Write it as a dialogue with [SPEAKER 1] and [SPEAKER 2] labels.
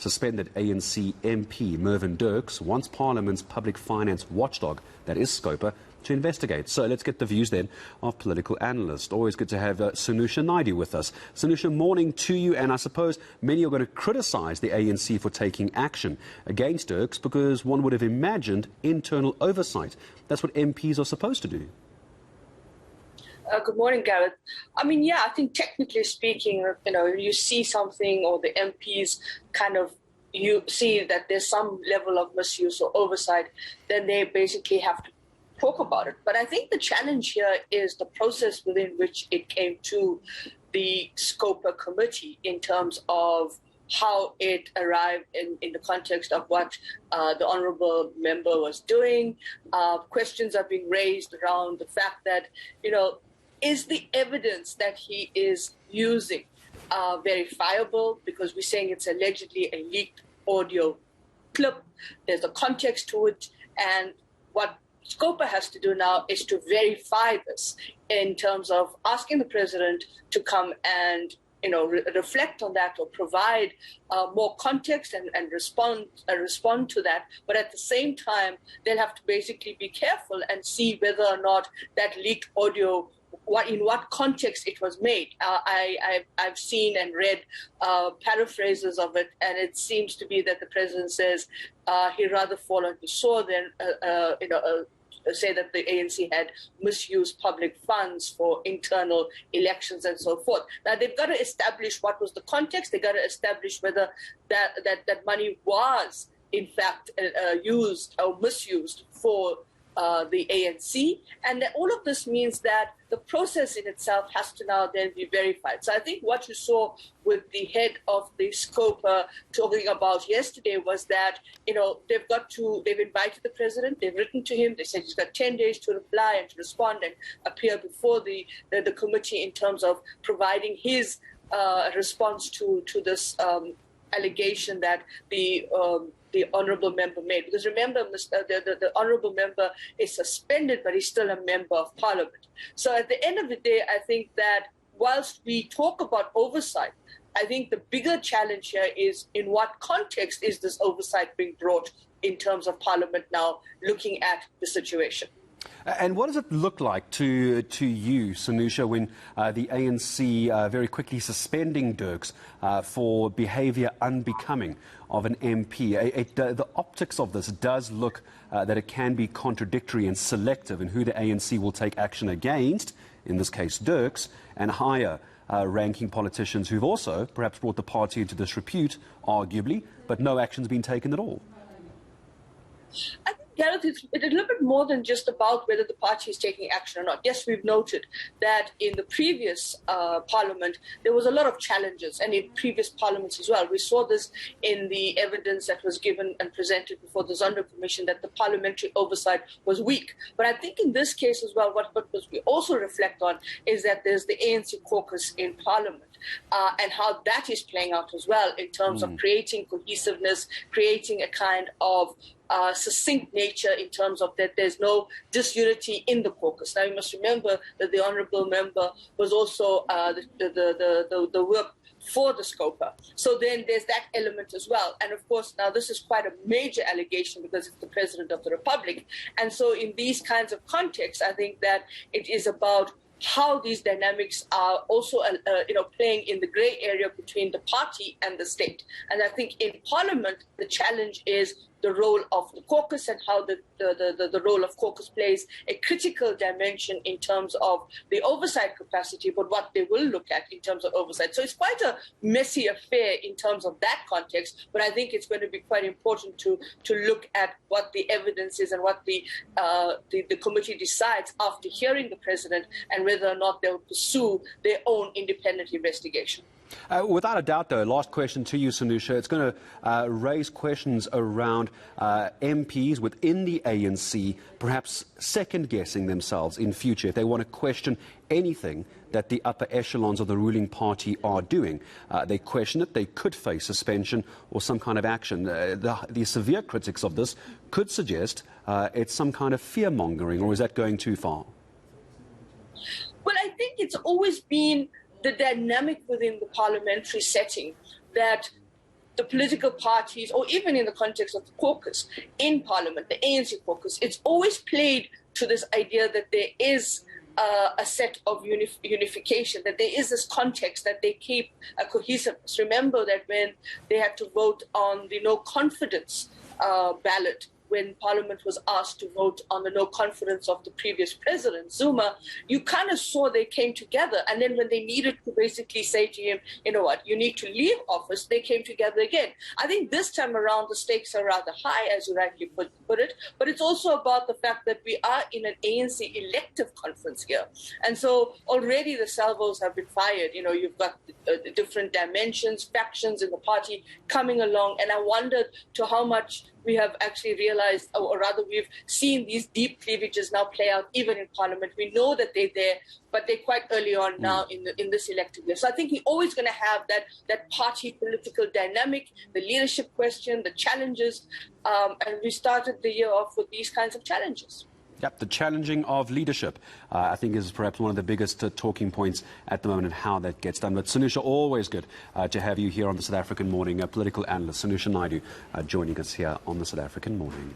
[SPEAKER 1] suspended ANC MP Mervyn Dirks wants Parliament's public finance watchdog, that is Scopa, to investigate. So let's get the views then of political analysts. Always good to have Sanusha Naidu with us. Sanusha, morning to you, and I suppose many are going to criticise the ANC for taking action against Dirks because one would have imagined internal oversight. That's what MPs are supposed to do.
[SPEAKER 2] Good morning, Gareth. I mean, yeah, I think technically speaking, you see something or the MPs you see that there's some level of misuse or oversight, then they basically have to talk about it. But I think the challenge here is the process within which it came to the Scopa committee in terms of how it arrived in the context of what the honourable member was doing. Questions are being raised around the fact that, is the evidence that he is using verifiable? Because we're saying it's allegedly a leaked audio clip. There's a context to it. And what Scopa has to do now is to verify this in terms of asking the president to come and reflect on that or provide more context and respond to that. But at the same time, they'll have to basically be careful and see whether or not that leaked audio, in what context it was made. I've seen and read paraphrases of it, and it seems to be that the president says he'd rather fall on his sword than say that the ANC had misused public funds for internal elections and so forth. Now, they've got to establish what was the context. They've got to establish whether that money was, in fact, used or misused for the ANC. And all of this means that the process in itself has to now then be verified. So I think what you saw with the head of the Scopa talking about yesterday was that, they've invited the president, they've written to him, they said he's got 10 days to reply and to respond and appear before the committee in terms of providing his response to this allegation that the honourable member made. Because remember, the honourable member is suspended, but he's still a member of parliament. So at the end of the day, I think that whilst we talk about oversight, I think the bigger challenge here is in what context is this oversight being brought in terms of parliament now looking at the situation.
[SPEAKER 1] And what does it look like to you, Sanusha, when the ANC very quickly suspending Dirks for behaviour unbecoming of an MP? The optics of this does look that it can be contradictory and selective in who the ANC will take action against, in this case Dirks, and higher ranking politicians who've also perhaps brought the party into disrepute, arguably, but no action's been taken at all.
[SPEAKER 2] Gareth, it's a little bit more than just about whether the party is taking action or not. Yes, we've noted that in the previous parliament, there was a lot of challenges, and in previous parliaments as well. We saw this in the evidence that was given and presented before the Zondo Commission that the parliamentary oversight was weak. But I think in this case as well, what we also reflect on is that there's the ANC caucus in parliament. And how that is playing out as well in terms of creating cohesiveness, creating a kind of succinct nature in terms of that there's no disunity in the caucus. Now, you must remember that the honourable member was also the work for the Scopa. So then there's that element as well. And of course, now this is quite a major allegation because it's the President of the Republic. And so in these kinds of contexts, I think that it is about how these dynamics are also, playing in the grey area between the party and the state. And I think in Parliament, the challenge is the role of the caucus and how the role of caucus plays a critical dimension in terms of the oversight capacity, but what they will look at in terms of oversight. So it's quite a messy affair in terms of that context, but I think it's going to be quite important to look at what the evidence is and what the committee decides after hearing the president and whether or not they'll pursue their own independent investigation.
[SPEAKER 1] Without a doubt, though, last question to you, Sanusha. It's going to raise questions around MPs within the ANC perhaps second-guessing themselves in future if they want to question anything that the upper echelons of the ruling party are doing. They question it, they could face suspension or some kind of action. The severe critics of this could suggest it's some kind of fear-mongering, or is that going too far?
[SPEAKER 2] Well, I think it's always been the dynamic within the parliamentary setting that the political parties, or even in the context of the caucus in Parliament, the ANC caucus, it's always played to this idea that there is a set of unification, that there is this context, that they keep a cohesiveness. Remember that when they had to vote on the no confidence ballot, when Parliament was asked to vote on the no confidence of the previous president, Zuma, you kind of saw they came together. And then when they needed to basically say to him, you know what, you need to leave office, they came together again. I think this time around the stakes are rather high, as you rightly put it, but it's also about the fact that we are in an ANC elective conference here. And so already the salvos have been fired. You know, you've got different dimensions, factions in the party coming along. And I wondered to how much we have actually realized, or rather we've seen these deep cleavages now play out even in Parliament. We know that they're there, but they're quite early on now in this elective year. So I think we're always going to have that party political dynamic, the leadership question, the challenges, and we started the year off with these kinds of challenges.
[SPEAKER 1] Yep, the challenging of leadership, I think, is perhaps one of the biggest talking points at the moment and how that gets done. But Sanusha, always good to have you here on the South African Morning, a political analyst, Sanusha Naidu, joining us here on the South African Morning.